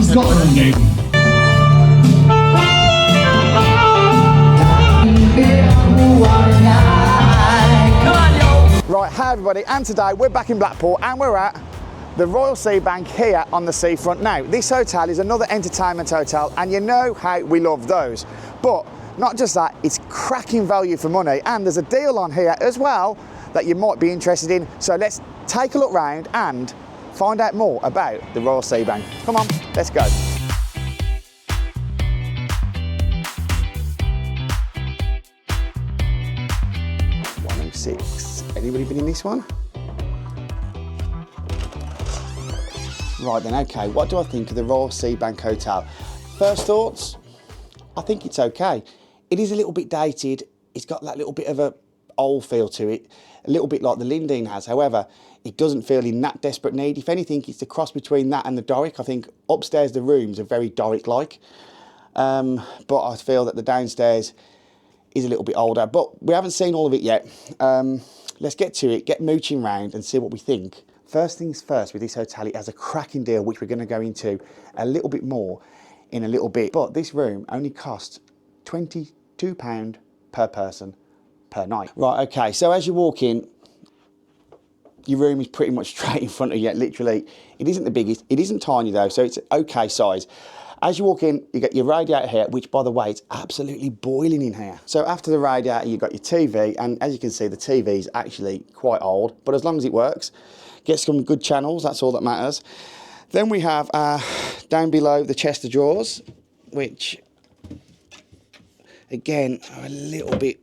Scotland. Right, hi everybody, and today we're back in Blackpool and we're at the Royal Seabank here on the seafront. Now, this hotel is another entertainment hotel and you know how we love those. But not just that, it's cracking value for money and there's a deal on here as well that you might be interested in. So let's take a look round and find out more about the Royal Seabank. Come on, let's go. 106. Anybody been in this one? Right then, okay, what do I think of the Royal Seabank Hotel? First thoughts, I think it's okay. It is a little bit dated. It's got that little bit of a old feel to it, a little bit like the Lindeen has. However, it doesn't feel in that desperate need. If anything, it's the cross between that and the Doric. I think upstairs the rooms are very Doric-like, but I feel that the downstairs is a little bit older. But we haven't seen all of it yet. Let's get to it, get mooching round and see what we think. First things first, with this hotel, it has a cracking deal, which we're going to go into a little bit more in a little bit. But this room only costs £22 per person per night. Right, okay, so as you walk in, your room is pretty much straight in front of you, literally. It isn't the biggest, it isn't tiny though, so it's okay size. As you walk in, you get your radiator here, which by the way, it's absolutely boiling in here. So after the radiator, you've got your TV, and as you can see, the TV is actually quite old, but as long as it works, get some good channels, that's all that matters. Then we have down below the chest of drawers, which again are a little bit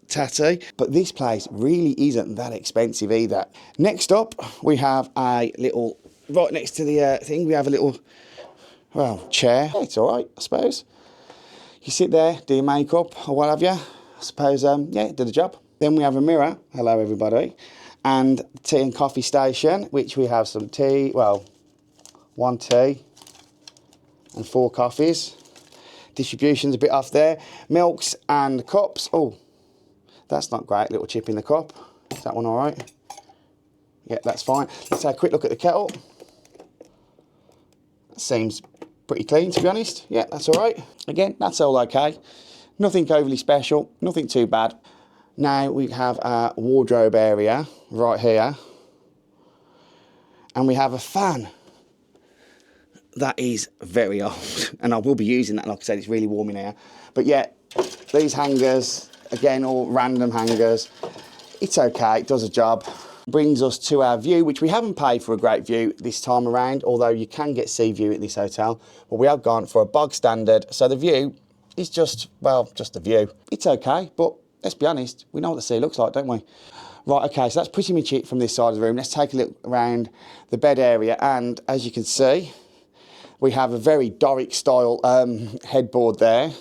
tatty, but this place really isn't that expensive either. Next up, we have a little, right next to the thing, we have a little, well, chair. It's all right, I suppose. You sit there, do your makeup or what have you. I suppose, yeah, it did the job. Then we have a mirror. Hello, everybody. And the tea and coffee station, which we have some tea, well, 1 tea and 4 coffees. Distribution's a bit off there. Milks and cups. Oh, that's not great, little chip in the cup. Is that one all right? Yeah, that's fine. Let's have a quick look at the kettle. That seems pretty clean, to be honest. Yeah, that's all right. Again, that's all okay. Nothing overly special, nothing too bad. Now we have our wardrobe area right here. And we have a fan. That is very old. And I will be using that, like I said, it's really warm in here. But yeah, these hangers, again, all random hangers. It's okay, it does a job. Brings us to our view, which we haven't paid for a great view this time around, although you can get sea view at this hotel. But we have gone for a bog standard. So the view is just, well, just a view. It's okay, but let's be honest, we know what the sea looks like, don't we? Right, okay, so that's pretty much it from this side of the room. Let's take a look around the bed area. And as you can see, we have a very Doric style headboard there.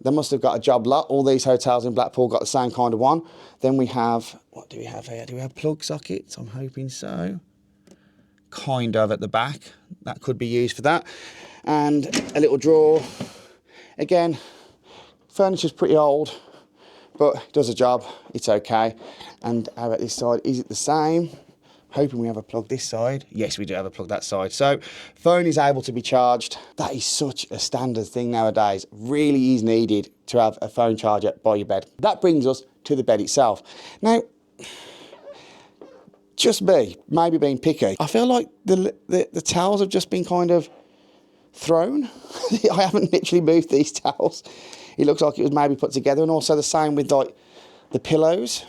They must have got a job lot. All these hotels in Blackpool got the same kind of one. Then we have, what do we have here? Do we have plug sockets? I'm hoping so. Kind of at the back. That could be used for that. And a little drawer. Again, furniture's pretty old, but it does a job. It's okay. And how about this side? Is it the same? Hoping we have a plug this side. Yes, we do have a plug that side. So phone is able to be charged. That is such a standard thing nowadays. Really is needed to have a phone charger by your bed. That brings us to the bed itself. Now, just me, maybe being picky, I feel like the towels have just been kind of thrown. I haven't literally moved these towels. It looks like it was maybe put together, and also the same with like the pillows.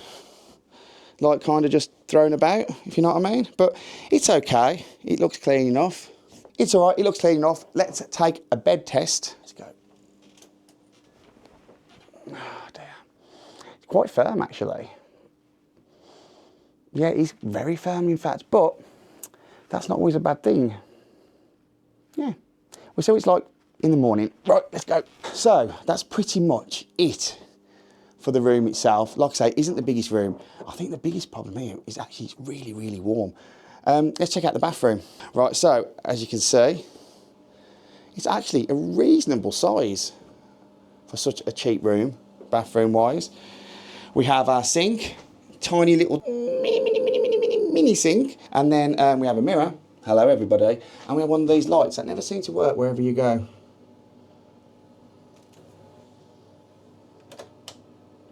Like kind of just thrown about, if you know what I mean. But it's okay. It looks clean enough. It's all right. It looks clean enough. Let's take a bed test. Let's go. Oh, dear. It's quite firm, actually. Yeah, it's very firm, in fact. But that's not always a bad thing. Yeah. Well, so it's like in the morning. Right, let's go. So that's pretty much it for the room itself. Like I say, it isn't the biggest room. I think the biggest problem here is actually it's really, really warm. Let's check out the bathroom. Right, so as you can see, it's actually a reasonable size for such a cheap room, bathroom-wise. We have our sink, tiny little mini sink, and then we have a mirror, Hello everybody. And we have one of these lights that never seem to work wherever you go.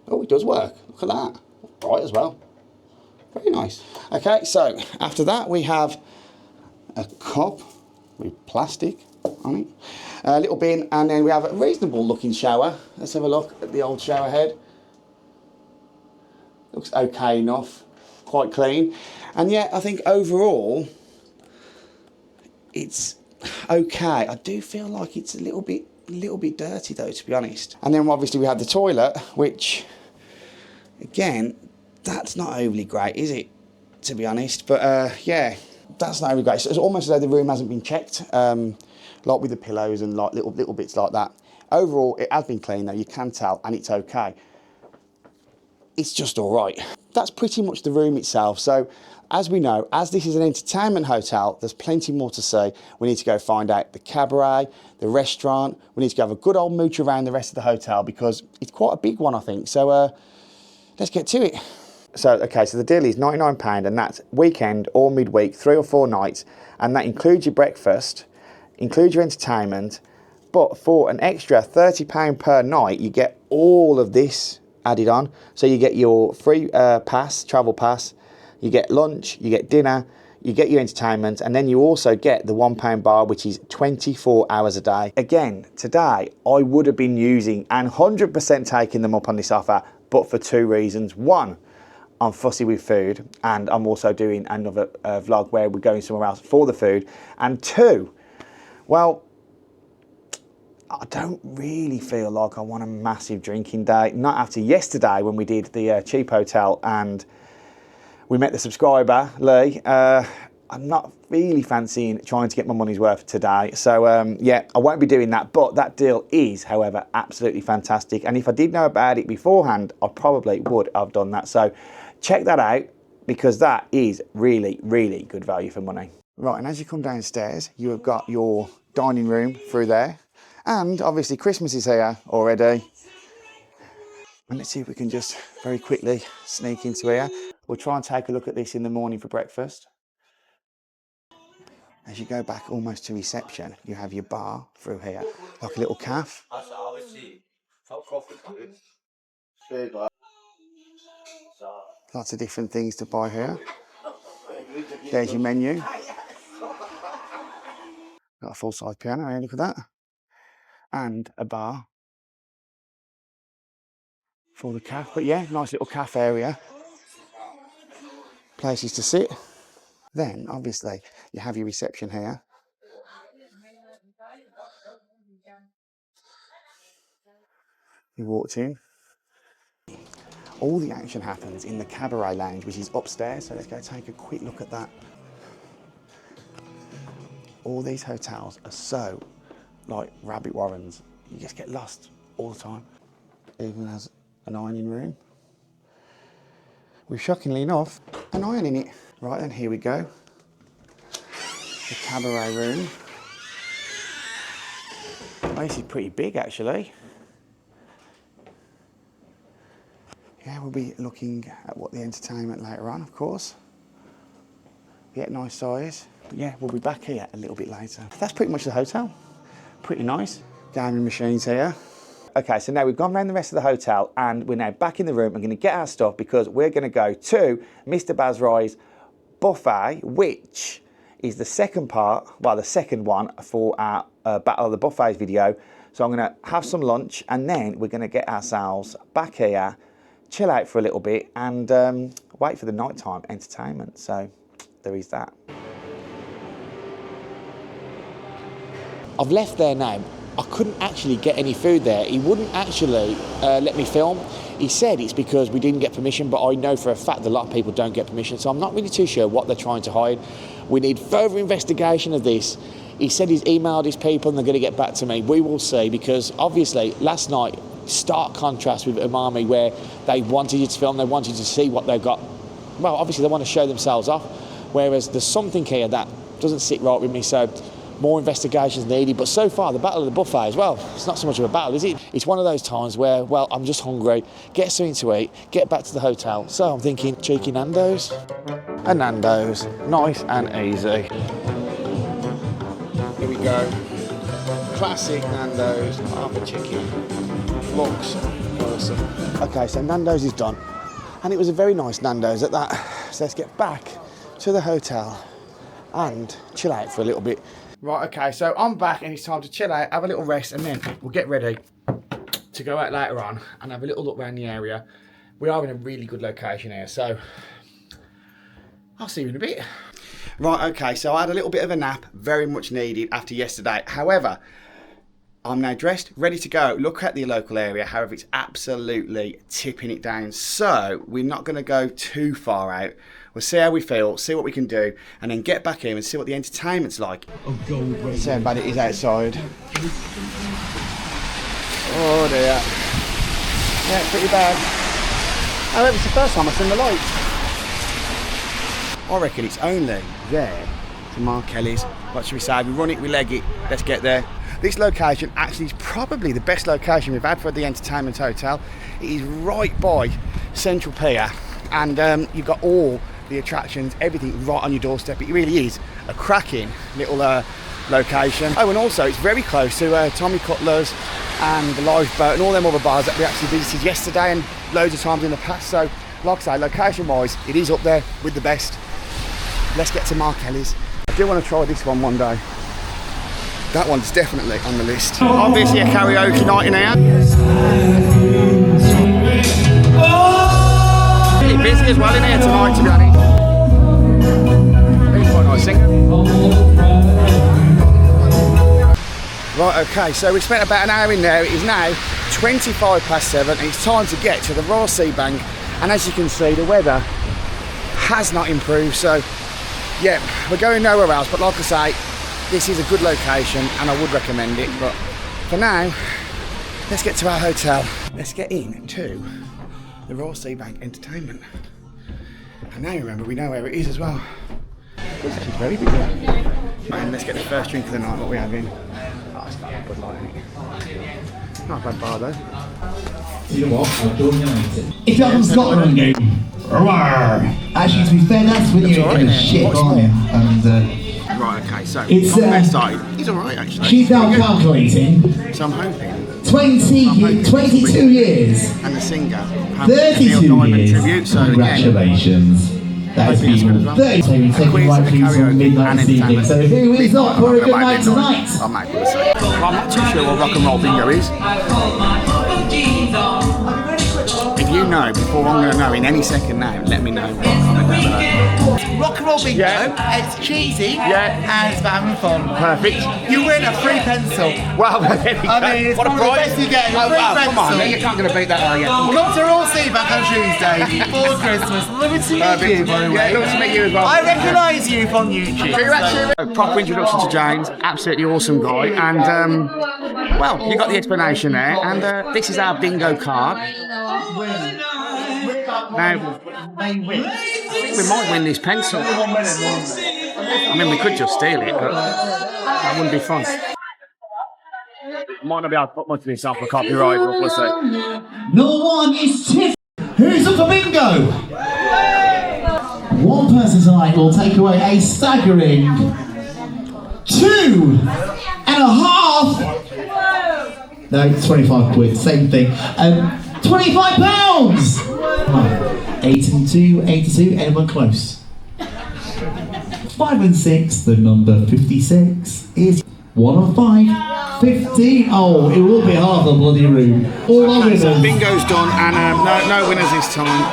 Oh, it does work. Look at that. Bright as well. Very nice. Okay, so after that we have a cup with plastic on it, a little bin, and then we have a reasonable looking shower. Let's have a look at the old shower head. Looks okay enough, quite clean. And yet I think overall it's okay. I do feel like it's a little bit dirty though, to be honest. And then obviously we have the toilet, which again, that's not overly great, is it? To be honest, but yeah, that's not overly great. So it's almost as though the room hasn't been checked, like with the pillows and like little bits like that. Overall, it has been clean though, you can tell, and it's okay. It's just all right. That's pretty much the room itself. So as we know, as this is an entertainment hotel, there's plenty more to see. We need to go find out the cabaret, the restaurant. We need to go have a good old mooch around the rest of the hotel because it's quite a big one, I think. So let's get to it. So, okay, so the deal is £99 and that's weekend or midweek, 3 or 4 nights. And that includes your breakfast, includes your entertainment. But for an extra £30 per night, you get all of this added on. So you get your free pass, travel pass, you get lunch, you get dinner, you get your entertainment, and then you also get the £1 bar, which is 24 hours a day. Again, today, I would have been using and 100% taking them up on this offer, but for 2 reasons. One, I'm fussy with food, and I'm also doing another vlog where we're going somewhere else for the food. And 2, well, I don't really feel like I want a massive drinking day. Not after yesterday when we did the cheap hotel and we met the subscriber, Lee. I'm not really fancying trying to get my money's worth today. So yeah, I won't be doing that. But that deal is, however, absolutely fantastic. And if I did know about it beforehand, I probably would have done that. So check that out because that is really, really good value for money. Right, and as you come downstairs, you have got your dining room through there. And obviously Christmas is here already. And let's see if we can just very quickly sneak into here. We'll try and take a look at this in the morning for breakfast. As you go back almost to reception, you have your bar through here, like a little cafe. Lots of different things to buy here. There's your menu. Got a full-size piano here, look at that. And a bar for the cafe. But yeah, nice little cafe area. Places to sit. Then, obviously, you have your reception here. You walked in. All the action happens in the cabaret lounge, which is upstairs. So let's go take a quick look at that. All these hotels are so like rabbit warrens. You just get lost all the time. Even has an ironing room. With, shockingly enough, an iron in it. Right then, here we go. The cabaret room. Oh, this is pretty big actually. Yeah, we'll be looking at what the entertainment later on, of course. Yeah, nice size. But yeah, we'll be back here a little bit later. That's pretty much the hotel. Pretty nice. Gaming machines here. Okay, so now we've gone around the rest of the hotel and we're now back in the room. We're going to get our stuff because we're going to go to Mr. Bazrai's buffet, which is the second part, well, the second one for our Battle of the Buffets video. So I'm going to have some lunch and then we're going to get ourselves back here, chill out for a little bit and wait for the nighttime entertainment. So there is that. I've left there now. I couldn't actually get any food there. He wouldn't actually let me film. He said it's because we didn't get permission, but I know for a fact that a lot of people don't get permission, so I'm not really too sure what they're trying to hide. We need further investigation of this. He said he's emailed his people and they're going to get back to me. We will see, because obviously last night, stark contrast with Umami, where they wanted you to film, they wanted you to see what they've got. Well, obviously they want to show themselves off, whereas there's something here that doesn't sit right with me, so more investigations needed. But so far, the Battle of the Buffet as well, it's not so much of a battle, is it? It's one of those times where, well, I'm just hungry, get something to eat, get back to the hotel. So I'm thinking cheeky Nando's. A Nando's, nice and easy. you go. Classic Nando's, half a chicken. Looks awesome. Okay, so Nando's is done. And it was a very nice Nando's at that. So let's get back to the hotel and chill out for a little bit. Right, okay, so I'm back and it's time to chill out, have a little rest, and then we'll get ready to go out later on and have a little look around the area. We are in a really good location here, so I'll see you in a bit. Right, okay, so I had a little bit of a nap, very much needed after yesterday. However, I'm now dressed, ready to go. Look at the local area. However, it's absolutely tipping it down. So we're not going to go too far out. We'll see how we feel, see what we can do, and then get back in and see what the entertainment's like. See how bad it is outside. Oh dear. Yeah, it's pretty bad. However, it's the first time I've seen the lights. I reckon it's only there to Mark Kelly's. What should we say? We run it, we leg it. Let's get there. This location actually is probably the best location we've had for the entertainment hotel. It is right by Central Pier, and you've got all the attractions, everything right on your doorstep. It really is a cracking little location. Oh, and also it's very close to Tommy Cutler's and the Lifeboat and all them other bars that we actually visited yesterday and loads of times in the past. So, like I say, location-wise, it is up there with the best. Let's get to Mark Kelly's. I do want to try this one day. That one's definitely on the list. Obviously a karaoke night in here. Really busy as well in here tonight, to be honest. Really quite nice singer. Right, okay, so we spent about an hour in there. It is now 7:25 and it's time to get to the Royal Seabank. And as you can see, the weather has not improved, so yeah, we're going nowhere else. But like I say, this is a good location and I would recommend it, but for now, let's get to our hotel. Let's get in to the Royal Seabank Entertainment. And now remember, we know where it is as well. It's actually very big there. And let's get the first drink of the night, what we have in. Oh, it's got a good light in it. Not a bad bar though. You know what? I'll join you later. If you haven't Scotland game, actually, to be fair, that's when you're in a shit, aren't you? And, right, okay, so it's, on the best side, he's alright actually. She's now calculating. So I'm hoping 22 years. And the singer 32 years. Tribute, so congratulations. That has been 30 taken rightly from midnight this evening. So who is up for a good night tonight? I'm not too sure what rock and roll bingo is. If you know before I'm going to know in any second now, let me know. Rock and roll bingo, yeah. It's cheesy, yeah. And it's having fun. Perfect. You win a free pencil. Wow, there we go. I mean, it's what a prize. you get. Oh, wow, come on, you can't going to beat that, are you? Come to Royal Seabank on Tuesday before Christmas. Lovely to meet you, by the way. Yeah, lovely to meet you as well. I recognise you from YouTube. A proper introduction to James, absolutely awesome guy, and well, you got the explanation there, and this is our bingo card. Now, I think we might win this pencil. I mean, we could just steal it, but that wouldn't be fun. Might not be able to put much of this up for copyright, but we'll see. No one is Tiff. Who's up for bingo? One person tonight will take away a staggering 2.5. No, it's 25 quid, same thing. £25! 8 and 2, 82, anyone close? 5 and 6, the number 56 is 1 on 5, 15. Oh, it will be half the bloody room. All our winners. So bingo's done, and no winners this time.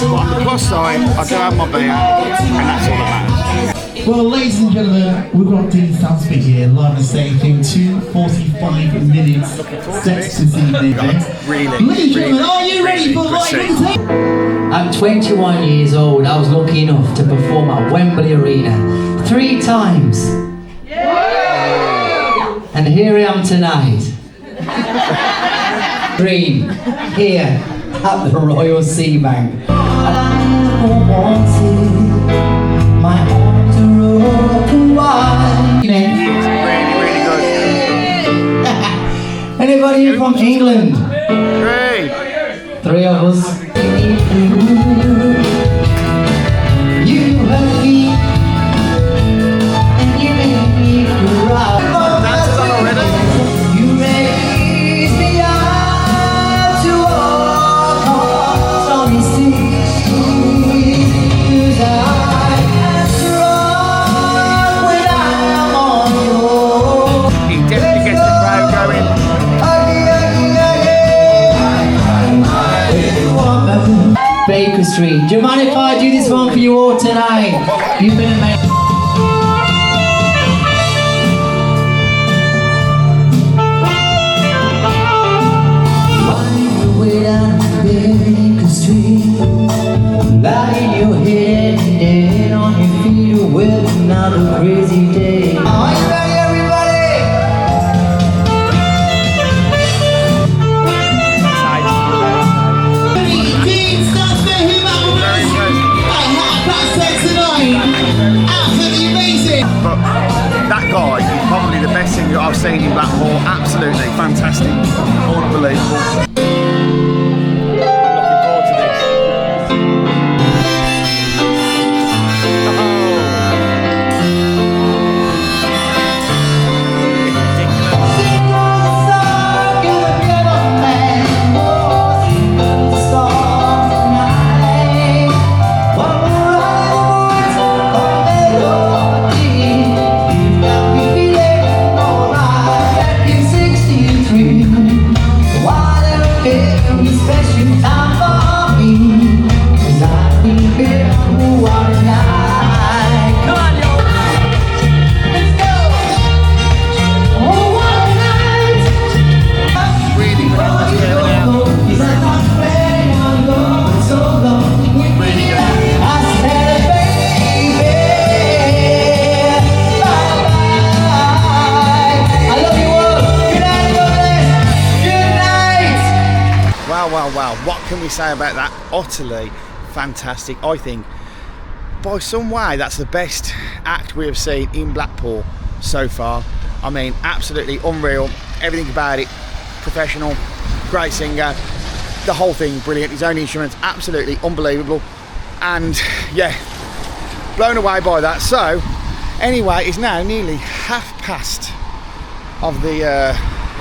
But on the plus side, I do have my beer, and that's all that matters. Well, ladies and gentlemen, we've got Dean Stansby here, live and staging 2:45 minutes sets this evening. Really, ladies and gentlemen, are you ready for live entertainment? At 21 years old, I was lucky enough to perform at Wembley Arena 3 times. And here I am tonight. Dream here at the Royal Seabank. My arms are open wide. Really good. Anybody from England? 3 of us. You have me Baker Street. Do you mind if I do this one for you all tonight? You've been amazing. Wind your way down Baker Street, lying your head dead on your feet with another crazy day. Are you ready, everybody? Dean starts for him at 10:30 tonight. Absolutely amazing. But that guy is probably the best singer I've seen in Blackpool. Absolutely fantastic, unbelievable. Looking forward to this. Wow, what can we say about that? Utterly fantastic. I think by some way that's the best act we have seen in Blackpool so far. I mean, absolutely unreal, everything about it, professional, great singer, the whole thing brilliant, his own instruments, absolutely unbelievable, and yeah, blown away by that. So anyway, it's now nearly 1:30 of the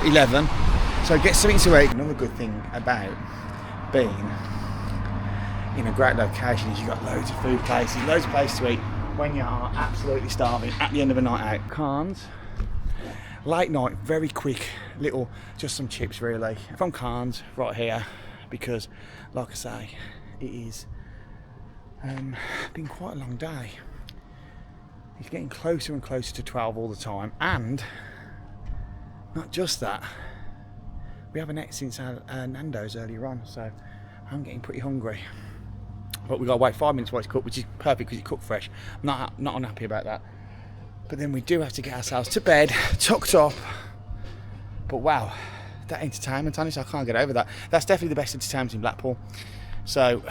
11, so get something to eat. Another good thing about being in a great location is you've got loads of food places, loads of places to eat when you are absolutely starving at the end of a night out. Carnes, late night, very quick little, just some chips really from Carnes right here, because like I say, it is been quite a long day. It's getting closer and closer to 12 all the time, and not just that, we haven't ate since Nando's earlier on, so I'm getting pretty hungry. But we've got to wait 5 minutes while it's cooked, which is perfect because it's cooked fresh. I'm not unhappy about that. But then we do have to get ourselves to bed, tucked up. But wow, that entertainment, honestly, I can't get over that. That's definitely the best entertainment in Blackpool. So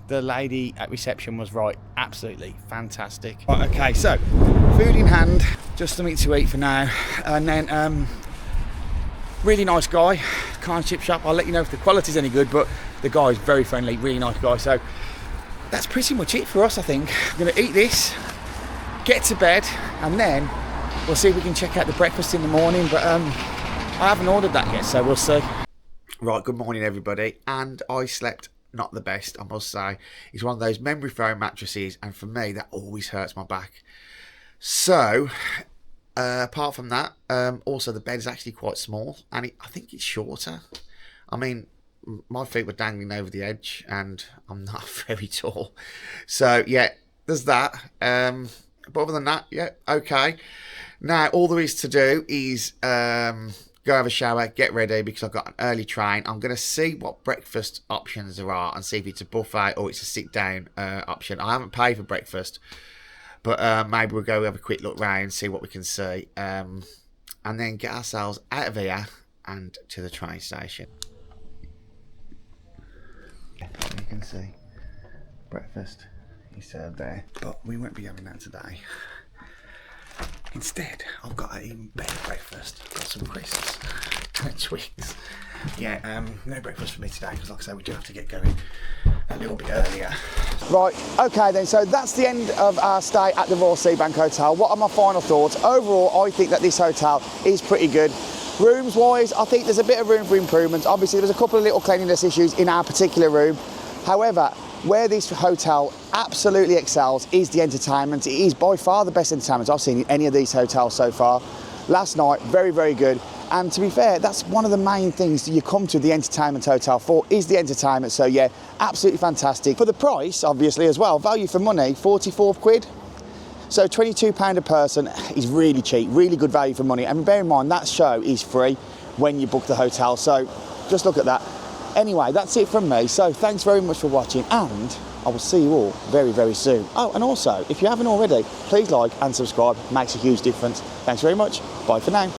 the lady at reception was right, absolutely fantastic. Right, okay, so food in hand, just something to eat for now, and then really nice guy, Carnes chip shop. I'll let you know if the quality's any good, but the guy is very friendly, really nice guy. So that's pretty much it for us, I think. I'm gonna eat this, get to bed, and then we'll see if we can check out the breakfast in the morning, but I haven't ordered that yet, so we'll see. Right, good morning everybody, and I slept not the best, I must say. It's one of those memory foam mattresses, and for me that always hurts my back. So apart from that, also the bed is actually quite small, and I think it's shorter. I mean, my feet were dangling over the edge, and I'm not very tall. So yeah, there's that. But other than that, yeah, okay. Now all there is to do is go have a shower, get ready, because I've got an early train. I'm going to see what breakfast options there are and see if it's a buffet or it's a sit down option. I haven't paid for breakfast, but maybe we'll go have a quick look round, see what we can see, and then get ourselves out of here and to the train station. You can see breakfast is served there, but we won't be having that today. Instead, I've got an even better breakfast. I've got some crisps and Twigs. Yeah, no breakfast for me today, because like I say, we do have to get going a little bit earlier. Right, okay then, so that's the end of our stay at the Royal Seabank Hotel. What are my final thoughts? Overall, I think that this hotel is pretty good. Rooms wise, I think there's a bit of room for improvement. Obviously, there's a couple of little cleanliness issues in our particular room. However, where this hotel absolutely excels is the entertainment. It is by far the best entertainment I've seen in any of these hotels so far. Last night, very, very good. And to be fair, that's one of the main things that you come to the entertainment hotel for, is the entertainment. So yeah, absolutely fantastic. For the price, obviously, as well, value for money, 44 quid. So £22 a person is really cheap, really good value for money. And bear in mind, that show is free when you book the hotel. So just look at that. Anyway, that's it from me. So thanks very much for watching, and I will see you all very, very soon. Oh, and also, if you haven't already, please like and subscribe. Makes a huge difference. Thanks very much. Bye for now.